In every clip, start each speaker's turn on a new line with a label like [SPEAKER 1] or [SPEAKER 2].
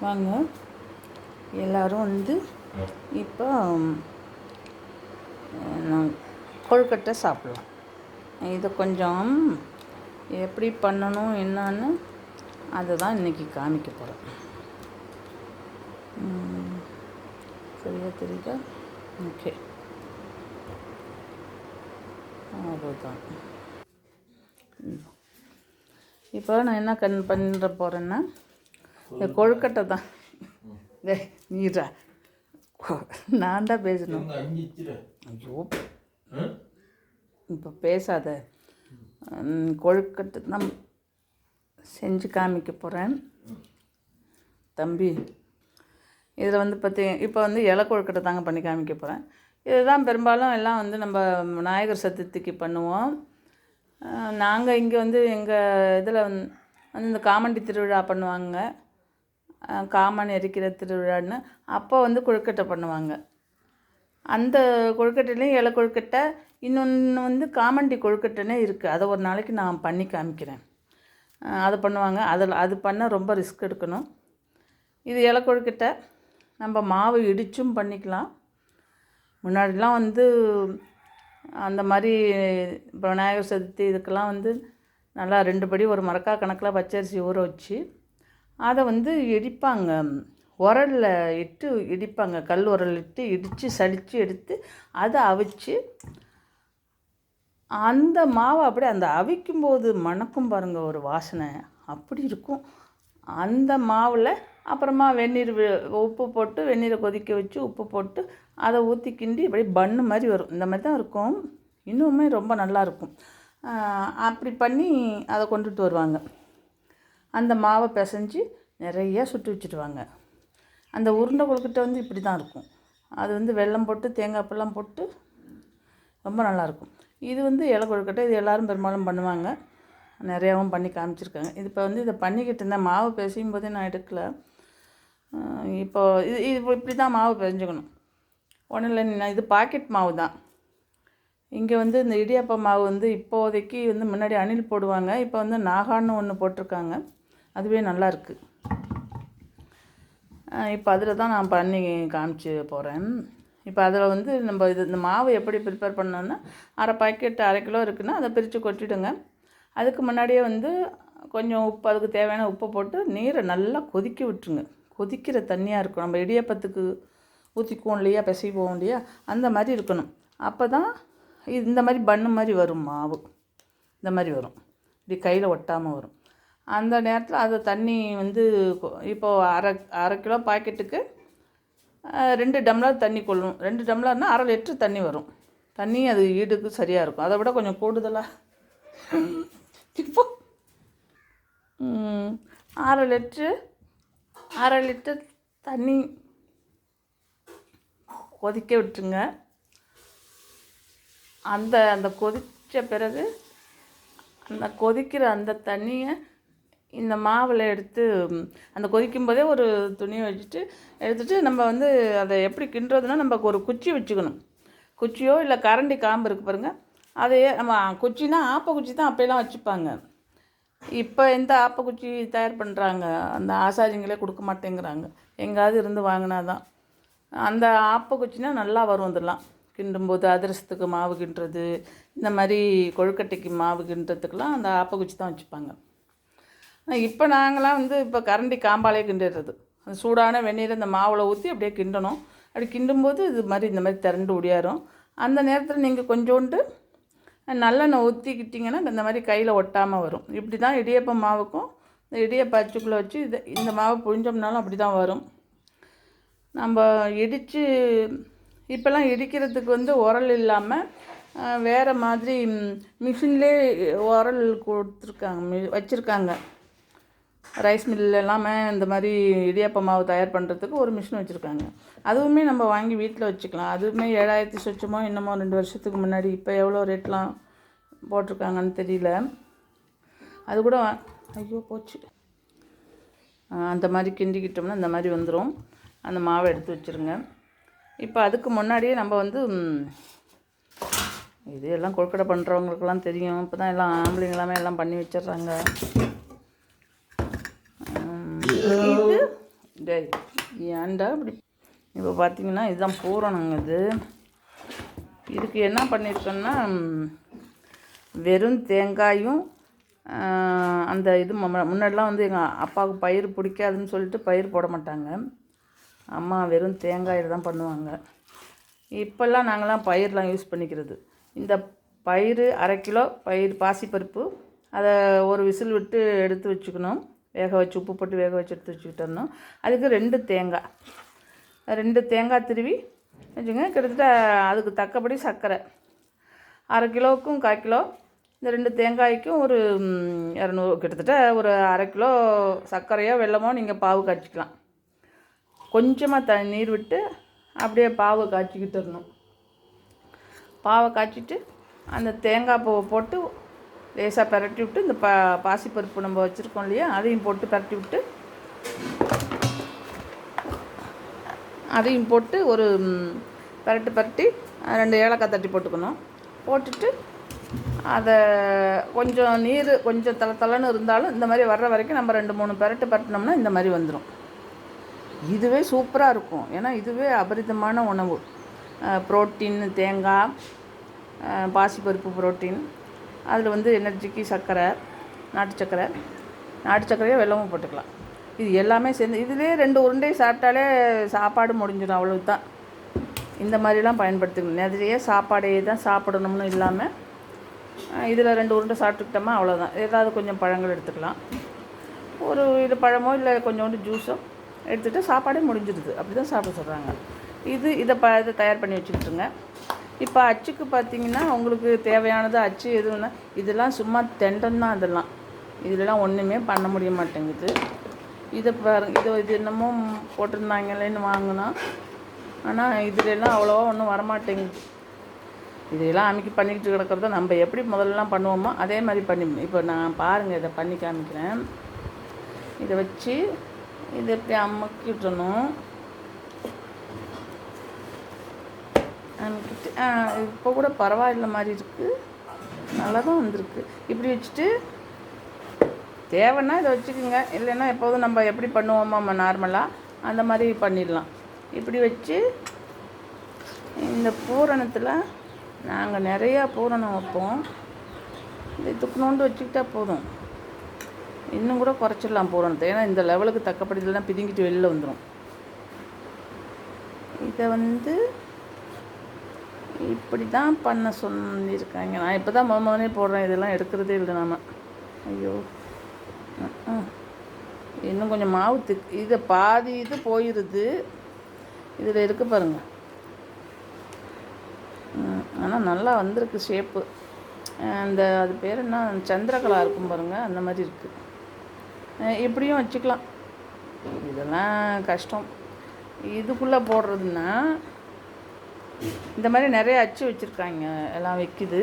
[SPEAKER 1] வாங்க எல்லோரும் வந்து இப்போ கொழுக்கட்டை சாப்பிட்லாம். இது கொஞ்சம் எப்படி பண்ணணும் என்னன்னு அதை தான் இன்றைக்கி காமிக்க போகிறேன். சரியா தெரியுதா? ஓகே, அதுதான். இப்போ நான் என்ன பண்ண போகிறேன்னா, இந்த கொழுக்கட்டை தான். நீரா நான் தான் பேசணும். ஐயோ, இப்போ பேசாத. கொழுக்கட்டை தான் செஞ்சு காமிக்க போகிறேன் தம்பி. இதில் வந்து இப்போ வந்து இலை கொழுக்கட்டை தாங்க பண்ணி காமிக்க போகிறேன். இதுதான் பெரும்பாலும் எல்லாம் வந்து நம்ம விநாயகர் சதுர்த்திக்கு பண்ணுவோம். நாங்கள் இங்கே வந்து எங்கள் இதில் வந்து இந்த காமண்டி திருவிழா பண்ணுவாங்க, காமன் எரிக்கிற திருவிழான்னு. அப்போ வந்து கொழுக்கட்டை பண்ணுவாங்க. அந்த கொழுக்கட்டையிலையும் இலை கொழுக்கட்டை, இன்னொன்று வந்து காமண்டி கொழுக்கட்டைன்னே இருக்குது. அதை ஒரு நாளைக்கு நான் பண்ணி காமிக்கிறேன். அதை பண்ணுவாங்க. அது பண்ண ரொம்ப ரிஸ்க் எடுக்கணும். இது இலை கொழுக்கட்டை. நம்ம மாவு இடிச்சும் பண்ணிக்கலாம். முன்னாடிலாம் வந்து அந்த மாதிரி இப்போ விநாயகர் சதுர்த்தி இதுக்கெல்லாம் வந்து நல்லா 2 படி ஒரு மரக்கா கணக்கில் பச்சரிசி ஊற வச்சு அதை வந்து இடிப்பாங்க. உரலில் இட்டு இடிப்பாங்க. கல் உரல் இட்டு இடித்து சலித்து எடுத்து அதை அவிச்சு அந்த மாவை அப்படியே அந்த அவிக்கும்போது மணக்கும் பாருங்கள், ஒரு வாசனை அப்படி இருக்கும். அந்த மாவில் அப்புறமா வெந்நீர் உப்பு போட்டு வெந்நீரை கொதிக்க வச்சு உப்பு போட்டு அதை ஊற்றி கிண்டி அப்படியே பன்னு மாதிரி வரும். இந்த மாதிரி தான் இருக்கும். இன்னுமே ரொம்ப நல்லாயிருக்கும். அப்படி பண்ணி அதை கொண்டுட்டு வருவாங்க. அந்த மாவை பிசைஞ்சு நிறையா சுட்டு வச்சுடுவாங்க. அந்த உருண்டை கொழுக்கட்டை வந்து இப்படி தான் இருக்கும். அது வந்து வெல்லம் போட்டு தேங்காய் பூலாம் போட்டு ரொம்ப நல்லாயிருக்கும். இது வந்து இலை கொழுக்கட்டை. இது எல்லோரும் பெரும்பாலும் பண்ணுவாங்க. நிறையாவும் பண்ணி காமிச்சிருக்காங்க. இது இப்போ வந்து இதை பண்ணிக்கிட்டு இருந்தேன். மாவு பிசையும் போதே நான் எடுக்கலை. இப்போ இது இப்படி தான் மாவு பிசைஞ்சுக்கணும். ஒன்றும் இல்லை, இது பாக்கெட் மாவு தான். இங்கே வந்து இந்த இடியாப்ப மாவு வந்து இப்போதைக்கு வந்து முன்னாடி அணில் போடுவாங்க. இப்போ வந்து நாகான்னு ஒன்று போட்டிருக்காங்க. அதுவே நல்லாயிருக்கு. இப்போ அதில் தான் நான் பண்ணி காமிச்சு போகிறேன். இப்போ அதில் வந்து நம்ம இந்த மாவு எப்படி ப்ரிப்பேர் பண்ணோன்னா, அரை கிலோ இருக்குன்னா அதை பிரித்து கொட்டிவிடுங்க. அதுக்கு முன்னாடியே வந்து கொஞ்சம் உப்பு, அதுக்கு தேவையான உப்பை போட்டு நீரை நல்லா கொதிக்க விட்டுருங்க. கொதிக்கிற தண்ணியாக இருக்கும். நம்ம இடியாப்பத்துக்கு ஊற்றிக்குவோம் இல்லையா, பிசைவோம் இல்லையா, அந்த மாதிரி இருக்கணும். அப்போ தான் இந்த மாதிரி பன்னு மாதிரி வரும் மாவு. இந்த மாதிரி வரும், இப்படி கையில் ஒட்டாமல் வரும். அந்த நேரத்தில் அது தண்ணி வந்து இப்போது அரை கிலோ பாக்கெட்டுக்கு 2 டம்ளர் தண்ணி கொள்ளும். 2 டம்ளர்னால் அரை லிட்ரு தண்ணி வரும். தண்ணி அது ஈடுக்கு சரியாக இருக்கும். அதை விட கொஞ்சம் கூடுதலாக இப்போ அரை லிட்டர் தண்ணி கொதிக்க விட்டுருங்க. அந்த கொதித்த பிறகு அந்த கொதிக்கிற அந்த தண்ணியை இந்த மாவில் எடுத்து அந்த கொதிக்கும் போதே ஒரு துணியை வச்சுட்டு எடுத்துகிட்டு நம்ம வந்து அதை எப்படி கிண்டுறதுன்னா, நம்ம ஒரு குச்சி வச்சுக்கணும். குச்சியோ இல்லை கரண்டி காம்பு இருக்குது பாருங்கள், அதையே நம்ம குச்சின்னா ஆப்பக்குச்சி தான் அப்போலாம் வச்சுப்பாங்க. இப்போ எந்த ஆப்பக்குச்சி தயார் பண்ணுறாங்க, அந்த ஆசாரிங்களே கொடுக்க மாட்டேங்கிறாங்க. எங்கேயாவது இருந்து வாங்கினா தான். அந்த ஆப்பக்குச்சின்னா நல்லா வரும். இதெல்லாம் கிண்டும்போது அதிரசத்துக்கு மாவு கிண்டுறது, இந்த மாதிரி கொழுக்கட்டைக்கு மாவு கிண்டுறதுக்கெலாம் அந்த ஆப்பக்குச்சி தான் வச்சுப்பாங்க. இப்போ நாங்களாம் வந்து இப்போ கரண்டி காம்பாலே கிண்டுறது. அந்த சூடான வெந்நீரை இந்த மாவில் ஊற்றி அப்படியே கிண்டணும். அப்படி கிண்டும்போது இது மாதிரி இந்த மாதிரி திரண்டு ஒடியாரும். அந்த நேரத்தில் நீங்கள் கொஞ்சோண்டு நல்லெண்ணெய் ஊற்றிக்கிட்டிங்கன்னா இந்த மாதிரி கையில் ஒட்டாமல் வரும். இப்படி தான் இடியப்ப மாவுக்கும் இந்த இடியப்ப அச்சுக்குள்ளே வச்சு இந்த மாவை புழிஞ்சோம்னாலும் அப்படி தான் வரும். நம்ம இடித்து இப்போல்லாம் இடிக்கிறதுக்கு வந்து உரல் இல்லாமல் வேறு மாதிரி மிஷின்லேயே உரல் வச்சுருக்காங்க. ரைஸ் மில் எல்லாமே இந்த மாதிரி இடியாப்ப மாவு தயார் பண்ணுறதுக்கு ஒரு மிஷின் வச்சுருக்காங்க. அதுவுமே நம்ம வாங்கி வீட்டில் வச்சுக்கலாம். அதுவுமே 7000 சொச்சமோ என்னமோ 2 வருஷத்துக்கு முன்னாடி. இப்போ எவ்வளோ ரேட்லாம் போட்டிருக்காங்கன்னு தெரியல. அது கூட ஐயோ போச்சு. அந்த மாதிரி கிண்டிக்கிட்டோம்னா இந்த மாதிரி வந்துடும். அந்த மாவை எடுத்து வச்சுருங்க. இப்போ அதுக்கு முன்னாடியே நம்ம வந்து இது எல்லாம் கொழுக்கட்டை பண்ணுறவங்களுக்கெல்லாம் தெரியும். இப்போ தான் எல்லாம் ஆம்பளைங்களாமே எல்லாம் பண்ணி வச்சிடுறாங்க. டேய் ஏன்டா இப்படி. இப்போ பார்த்தீங்கன்னா இதுதான் பூரணங்க. இதுக்கு என்ன பண்ணியிருக்கோன்னா வெறும் தேங்காயும் அந்த இது முன்னாடிலாம் வந்து எங்கள் அப்பாவுக்கு பயிர் பிடிக்காதுன்னு சொல்லிட்டு பயிர் போட மாட்டாங்க. அம்மா வெறும் தேங்காயில் தான் பண்ணுவாங்க. இப்போல்லாம் நாங்கள்லாம் பயிரெலாம் யூஸ் பண்ணிக்கிறது. இந்த பயிர் 1/2 கிலோ பயிர் பாசிப்பருப்பு, அதை ஒரு விசில் விட்டு எடுத்து வச்சுக்கணும். வேக வச்சு உப்பு போட்டு வேக வச்சு எடுத்து வச்சுக்கிட்டோம். அதுக்கு 2 தேங்காய் திருவி வச்சுங்க. கிட்டத்தட்ட அதுக்கு தக்கபடி சர்க்கரை 1/2 கிலோவுக்கும் 1/4 கிலோ, இந்த 2 தேங்காய்க்கும் ஒரு 200, கிட்டத்தட்ட ஒரு 1/2 கிலோ சர்க்கரையோ வெல்லமோ நீங்கள் பாவு காய்ச்சிக்கலாம். கொஞ்சமாக நீர் விட்டு அப்படியே பாவை காய்ச்சிக்கிட்டுறணும். பாவை காய்ச்சிட்டு அந்த தேங்காய் பூவை போட்டு லேசாக பரட்டி விட்டு இந்த பாசிப்பருப்பு நம்ம வச்சுருக்கோம் இல்லையா, அதையும் போட்டு பரட்டி விட்டு அதையும் போட்டு ஒரு பரட்டி 2 ஏலக்காய் தட்டி போட்டுக்கணும். போட்டுட்டு அதை கொஞ்சம் நீர் கொஞ்சம் தளன்னு இருந்தாலும் இந்த மாதிரி வர்ற வரைக்கும் நம்ம 2-3 பரட்டினோம்னா இந்த மாதிரி வந்துடும். இதுவே சூப்பராக இருக்கும். ஏன்னா இதுவே அபரிதமான உணவு. புரோட்டீன், தேங்காய், பாசிப்பருப்பு புரோட்டீன், அதில் வந்து எனர்ஜிக்கு சர்க்கரை, நாட்டு சர்க்கரையோ வெல்லமும் போட்டுக்கலாம். இது எல்லாமே சேர்ந்து இதிலே 2 உருண்டை சாப்பிட்டாலே சாப்பாடு முடிஞ்சிடும். அவ்வளவு தான். இந்த மாதிரிலாம் பயன்படுத்திக்கணும். நிறைய சாப்பாடையே தான் சாப்பிடணும்னு இல்லாமல் இதில் 2 உருண்டை சாப்பிட்டுக்கிட்டோமா அவ்வளோதான். ஏதாவது கொஞ்சம் பழங்கள் எடுத்துக்கலாம். ஒரு இது பழமோ இல்லை கொஞ்சோண்டு ஜூஸோ எடுத்துகிட்டு சாப்பாடே முடிஞ்சிடுது. அப்படி தான் சாப்பிட சொல்கிறாங்க. இதை தயார் பண்ணி வச்சுக்கிட்டுருங்க. இப்போ அச்சுக்கு பார்த்தீங்கன்னா உங்களுக்கு தேவையானது அச்சு எதுவுன்னா இதெல்லாம் சும்மா தெண்டம் தான். அதெல்லாம் இதிலலாம் ஒன்றுமே பண்ண முடிய மாட்டேங்குது. இதை பாருங்க, இது என்னமோ போட்டிருந்தாங்களேன்னு வாங்கினா, ஆனால் இதிலெல்லாம் அவ்வளோவா ஒன்றும் வரமாட்டேங்குது. இதையெல்லாம் அமைக்கி பண்ணிக்கிட்டு கிடக்கிறத நம்ம எப்படி முதல்லலாம் பண்ணுவோமோ அதே மாதிரி பண்ணி, இப்போ நான் பாருங்கள் இதை பண்ணி காமிக்கிறேன். இதை வச்சு இதை எப்படி அமுக்கிட்டணும். அமுக்கிட்டு இப்போ கூட பரவாயில்லை மாதிரி இருக்குது. நல்லா தான் வந்திருக்கு. இப்படி வச்சுட்டு தேவைன்னா இதை வச்சுக்கோங்க. இல்லைன்னா எப்போதும் நம்ம எப்படி பண்ணுவோமோ நம்ம நார்மலாக அந்த மாதிரி பண்ணிடலாம். இப்படி வச்சு இந்த பூரணத்தில் நாங்கள் நிறையா பூரணம் வைப்போம். இதை துக்குனோண்டு வச்சுக்கிட்டா போதும். இன்னும் கூட குறைச்சிடலாம் பூரணத்தை. ஏன்னா இந்த லெவலுக்கு தக்கப்படிலாம் பிதுங்கிட்டு வெளியில் வந்துடும். இதை வந்து இப்படி தான் பண்ண சொல்லியிருக்காங்க. நான் இப்போ தான் முதலே போடுறேன். இதெல்லாம் எடுக்கிறதே இல்லை நாம். ஐயோ, இன்னும் கொஞ்சம் மாவு இதை பாதி இது போயிடுது. இதில் இருக்குது பாருங்கள். ஆனால் நல்லா வந்திருக்கு ஷேப்பு. அது பேர் என்ன, சந்திரகலா இருக்கும் பாருங்கள், அந்த மாதிரி இருக்குது. இப்படியும் வச்சுக்கலாம். இதெல்லாம் கஷ்டம். இதுக்குள்ளே போடுறதுன்னா இந்த மாதிரி நிறைய அச்சு வச்சுருக்காங்க, எல்லாம் வைக்குது.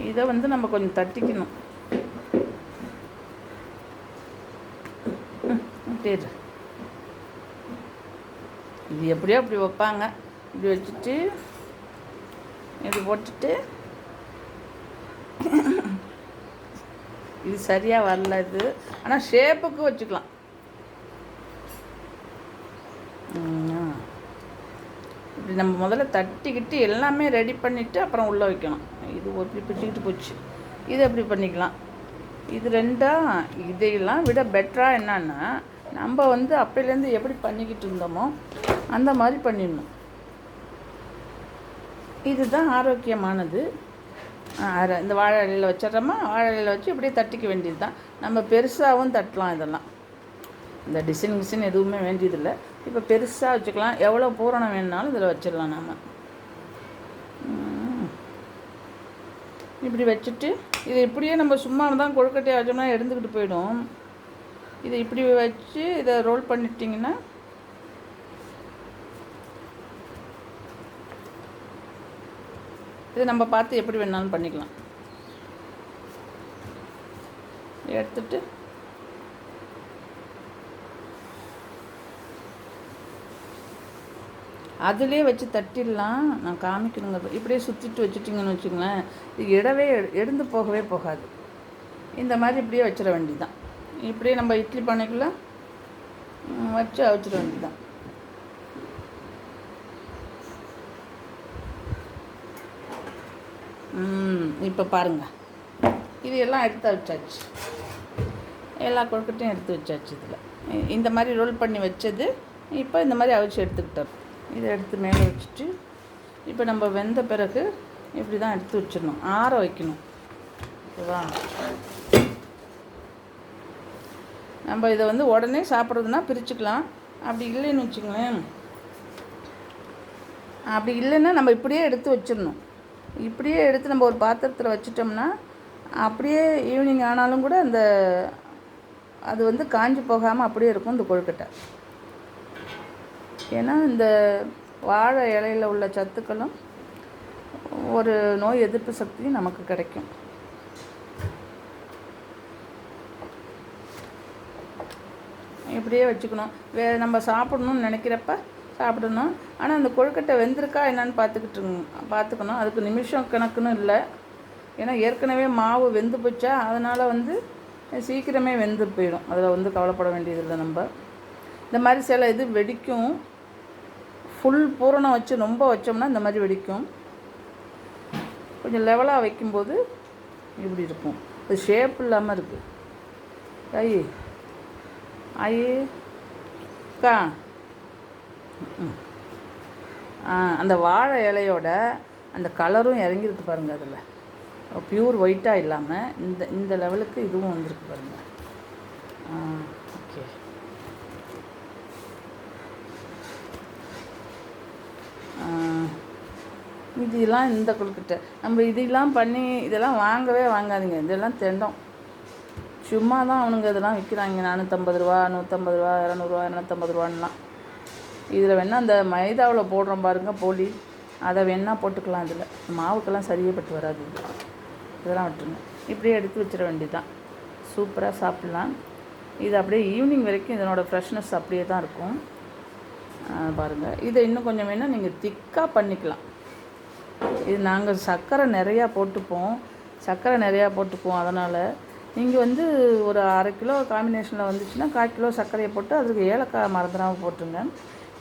[SPEAKER 1] இதை வந்து நம்ம கொஞ்சம் தட்டிக்கணும். சரி, இது எப்படியோ அப்படி வைப்பாங்க. இப்படி வச்சுட்டு இப்படி போட்டுட்டு இது சரியாக வரல இது. ஆனால் ஷேப்புக்கு வச்சுக்கலாம். இப்படி நம்ம முதல்ல தட்டிக்கிட்டு எல்லாமே ரெடி பண்ணிவிட்டு அப்புறம் உள்ளே வைக்கணும். இது ஒரு பிடிச்சிக்கிட்டு போச்சு. இது எப்படி பண்ணிக்கலாம். இது இதையெல்லாம் விட பெட்டராக என்னன்னா, நம்ம வந்து அப்போலேருந்து எப்படி பண்ணிக்கிட்டு இருந்தோமோ அந்த மாதிரி பண்ணிடணும். இதுதான் ஆரோக்கியமானது. இந்த வாழை இலையில் வச்சிட்றோமா, வாழை இலையில் வச்சு இப்படியே தட்டிக்க வேண்டியது தான். நம்ம பெருசாகவும் தட்டலாம். இதெல்லாம் இந்த டிசைன் எதுவுமே வேண்டியதில்லை. இப்போ பெருசாக வச்சுக்கலாம். எவ்வளோ பூரணம் வேணுனாலும் இதில் வச்சிடலாம். நாம் இப்படி வச்சுட்டு இதை இப்படியே நம்ம சும்மா தான் கொழுக்கட்டையாக வச்சோம்னா எடுத்துக்கிட்டு போயிடும். இதை இப்படி வச்சு இதை ரோல் பண்ணிட்டிங்கன்னா இது நம்ம பார்த்து எப்படி வேணாலும் பண்ணிக்கலாம். எடுத்துட்டு அதிலே வச்சு தட்டிடலாம். நான் காமிக்கணுங்க. இப்படியே சுற்றிட்டு வச்சுட்டிங்கன்னு வச்சுங்களேன், இது எடுந்து போகவே போகாது. இந்த மாதிரி இப்படியே வச்சிட வேண்டியதுதான். இப்படியே நம்ம இட்லி பானைக்குள்ளே வச்சு அவிச்சிட வேண்டியதுதான். இப்போ பாருங்கள், இது எல்லாம் எடுத்து வச்சாச்சு. எல்லா கொழுக்கட்டையும் எடுத்து வச்சாச்சு. இதில் இந்த மாதிரி ரோல் பண்ணி வச்சது இப்போ இந்த மாதிரி அவிச்சு எடுத்துக்கிட்டோம். இதை எடுத்து மேலே வச்சுட்டு இப்போ நம்ம வெந்த பிறகு இப்படி தான் எடுத்து வச்சிடணும், ஆற வைக்கணும். ஓகேவா? நம்ம இதை வந்து உடனே சாப்பிட்றதுனா பிரிச்சுக்கலாம். அப்படி இல்லைன்னு வச்சுங்களேன், அப்படி இல்லைன்னா நம்ம இப்படியே எடுத்து வச்சிடணும். இப்படியே எடுத்து நம்ம ஒரு பாத்திரத்தில் வச்சிட்டோம்னா அப்படியே ஈவினிங் ஆனாலும் கூட அந்த அது வந்து காஞ்சி போகாமல் அப்படியே இருக்கும் இந்த கொழுக்கட்டை. ஏன்னா இந்த வாழை இலையில் உள்ள சத்துக்களும் ஒரு நோய் எதிர்ப்பு சக்தியும் நமக்கு கிடைக்கும். இப்படியே வச்சுக்கணும். நம்ம சாப்பிடணும்னு நினைக்கிறப்ப சாப்பிடணும். ஆனால் அந்த கொழுக்கட்டை வெந்திருக்கா என்னன்னு பார்த்துக்கணும். அதுக்கு நிமிஷம் கணக்குன்னு இல்லை. ஏன்னா ஏற்கனவே மாவு வெந்து போச்சா, அதனால் வந்து சீக்கிரமே வெந்து போயிடும். அதில் வந்து கவலைப்பட வேண்டியதில்லை. நம்ம இந்த மாதிரி சில இது வெடிக்கும். ஃபுல் பூரணம் வச்சு ரொம்ப வச்சோம்னா இந்த மாதிரி வெடிக்கும். கொஞ்சம் லெவலாக வைக்கும்போது இப்படி இருக்கும். அது ஷேப் இல்லாமல் இருக்குது. ஐயக்கா அந்த வாழை இலையோட அந்த கலரும் இறங்கிருக்கு பாருங்கள். அதில் பியூர் ஒயிட்டாக இல்லாமல் இந்த லெவலுக்கு இதுவும் வந்திருக்கு பாருங்கள். ஓகே, இதெல்லாம் இந்த கொழுக்கட்டை நம்ம இதெல்லாம் பண்ணி இதெல்லாம் வாங்கவே வாங்காதீங்க. இதெல்லாம் திண்டம். சும்மா தான் அவனுங்க இதெல்லாம் விற்கிறாங்க. 450 ரூபா, 150 ரூபா, 200 ரூபா, 250 ரூபான்லாம். இதில் வேணால் அந்த மைதாவில் போடுறோம் பாருங்கள் போலி, அதை வேணால் போட்டுக்கலாம். இதில் மாவுக்கெல்லாம் சரியப்பட்டு வராது. இதெல்லாம் விட்டுருங்க. இப்படியே எடுத்து வச்சிட வேண்டியதுதான். சூப்பராக சாப்பிட்லாம். இது அப்படியே ஈவினிங் வரைக்கும் இதனோட ஃப்ரெஷ்னஸ் அப்படியே தான் இருக்கும். பாருங்கள், இதை இன்னும் கொஞ்சம் வேணால் நீங்கள் திக்காக பண்ணிக்கலாம். இது நாங்கள் சர்க்கரை நிறையா போட்டுப்போம். அதனால் நீங்கள் வந்து ஒரு 1/2 கிலோ காம்பினேஷனில் வந்துச்சுன்னா 1/4 கிலோ சர்க்கரையை போட்டு அதுக்கு ஏலக்காய் மறந்துடாமல் போட்டுருங்க.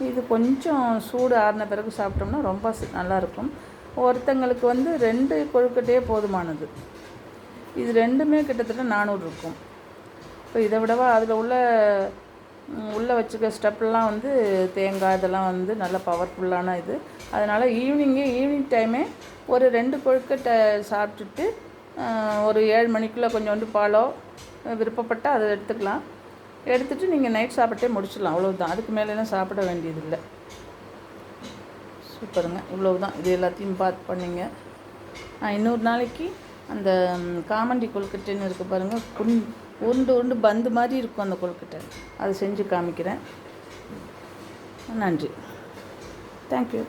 [SPEAKER 1] இது கொஞ்சம் சூடு ஆறின பிறகு சாப்பிட்டோம்னா ரொம்ப நல்லாயிருக்கும். ஒருத்தங்களுக்கு வந்து 2 கொழுக்கட்டையே போதுமானது. இது ரெண்டுமே கிட்டத்தட்ட 400 இருக்கும். இப்போ இதை விடவா அதில் உள்ளே வச்சுக்க ஸ்டெப்லாம் வந்து தேங்காய் இதெல்லாம் வந்து நல்ல பவர்ஃபுல்லான இது. அதனால் ஈவினிங் டைமே ஒரு 2 கொழுக்கட்டை சாப்பிட்டுட்டு ஒரு 7 மணிக்குள்ளே கொஞ்சோண்டு பாலோ விருப்பப்பட்டால் அதை எடுத்துக்கலாம். எடுத்துகிட்டு நீங்கள் நைட் சாப்பிட்டே முடிச்சிடலாம். அவ்வளோதான். அதுக்கு மேலேலாம் சாப்பிட வேண்டியதில்லை. சூப்பருங்க. இவ்வளவு தான். இது எல்லாத்தையும் பார்த்து பண்ணிங்க. இன்னொரு நாளைக்கு அந்த காமண்டி கொழுக்கட்டைன்னு இருக்குது பாருங்கள். உருண்டு பந்து மாதிரி இருக்கும் அந்த கொழுக்கட்டை. அதை செஞ்சு காமிக்கிறேன். நன்றி. தேங்க்யூ.